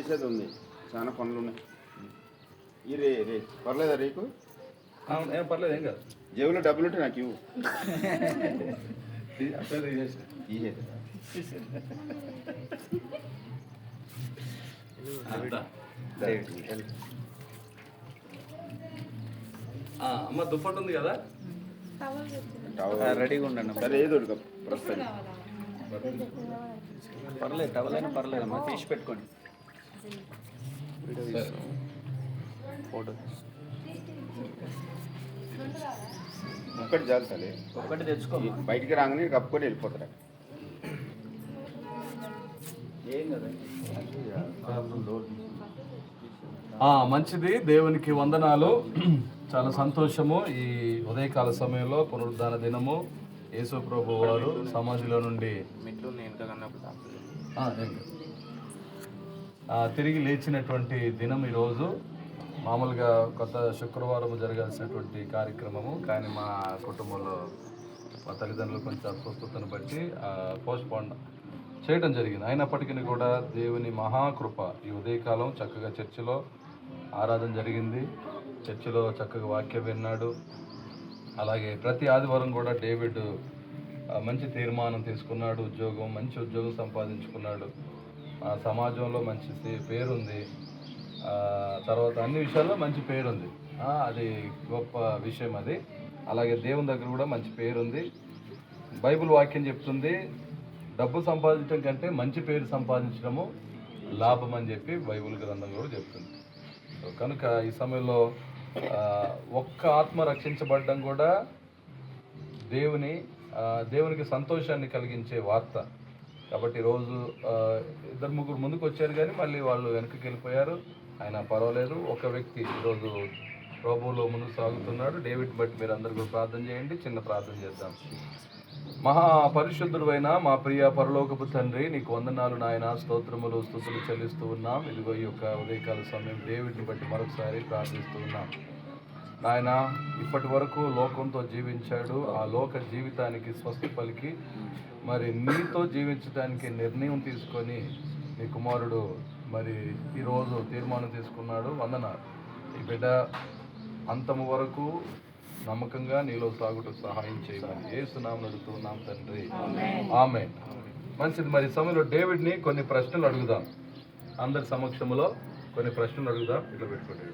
చేసేది ఉంది, చాలా పనులు ఉన్నాయి. ఈ రే పర్లేదా రేకు? ఏం పర్లేదు, ఏం కాదు. జేబులో డబ్బులు ఉంటే నాకు ఇవ్వు. అమ్మ దుప్పటి ఉంది కదా, రెడీగా ఉండండి. సరే ఏదో ప్రస్తుతం పర్లేదు, టవల్ అయినా పర్లేదు అమ్మా, తీసి పెట్టుకోండి. ఫోటో ఒక్కటి చాలు సరే, ఒక్కటి తెచ్చుకో. బయటికి రాగానే కప్పుకొని వెళ్ళిపోతారా? ఏం కదా. మంచిది. దేవునికి వందనాలు. చాలా సంతోషము. ఈ ఉదయకాల సమయంలో పునరుద్ధాన దినము యేసు ప్రభు వారు సమాధిలో నుండి తిరిగి లేచినటువంటి దినం ఈరోజు. మామూలుగా కొత్త శుక్రవారం జరగాల్సినటువంటి కార్యక్రమము, కానీ మా కుటుంబంలో మా తల్లిదండ్రులు కొంచెం అస్వస్థతను బట్టి పోస్ట్పోన్ చేయడం జరిగింది. అయినప్పటికీ కూడా దేవుని మహాకృప ఈ ఉదయకాలం చక్కగా చర్చిలో ఆరాధన జరిగింది. చర్చిలో చక్కగా వాక్యం విన్నాడు. అలాగే ప్రతి ఆదివారం కూడా డేవిడ్ మంచి తీర్మానం తీసుకున్నాడు. మంచి ఉద్యోగం సంపాదించుకున్నాడు. సమాజంలో మంచి పేరుంది. తర్వాత అన్ని విషయాల్లో మంచి పేరుంది. అది గొప్ప విషయం అది. అలాగే దేవుని దగ్గర కూడా మంచి పేరుంది. బైబిల్ వాక్యం చెప్తుంది, డబ్బు సంపాదించడం కంటే మంచి పేరు సంపాదించడము లాభం అని చెప్పి బైబిల్ గ్రంథం కూడా చెప్తుంది. కనుక ఈ సమయంలో ఒక్క ఆత్మ రక్షించబడడం కూడా దేవునికి సంతోషాన్ని కలిగించే వార్త. కాబట్టి ఈరోజు 2-3 ముందుకు వచ్చారు, కానీ మళ్ళీ వాళ్ళు వెనక్కి వెళ్ళిపోయారు. ఆయన పర్వాలేదు. ఒక వ్యక్తి ఈరోజు ప్రభువులో ముందుకు సాగుతున్నాడు. డేవిడ్ బట్టి మీరు అందరూ కూడా ప్రార్థన చేయండి. చిన్న ప్రార్థన చేద్దాం. మహా పరిశుద్ధుడైన మా ప్రియ పరలోకపు తండ్రి, నీకు వందనాలు నాయన, స్తోత్రములు స్తుతులు చెల్లిస్తూ ఉన్నాం. ఇదిగో ఈ యొక్క ఉదయకాల సమయం డేవిడ్ని బట్టి మరొకసారి ప్రార్థిస్తూ ఉన్నాం నాయన. ఇప్పటి వరకు లోకంతో జీవించాడు. ఆ లోక జీవితానికి స్వస్తి పలికి మరి నీతో జీవించడానికి నిర్ణయం తీసుకొని నీ కుమారుడు మరి ఈరోజు తీర్మానం తీసుకున్నాడు. వందనాలు. ఈ బిడ్డ అంతము వరకు నమ్మకంగా నీలో సాగుటకు సహాయం చేయమని యేసు నామమున అడుగుతున్నాం తండ్రి, ఆమేన్. మంచిది. మరి సమయంలో డేవిడ్ని కొన్ని ప్రశ్నలు అడుగుదాం. అందరి సమక్షంలో కొన్ని ప్రశ్నలు అడుగుదాం. ఇట్లా పెట్టుకోండి.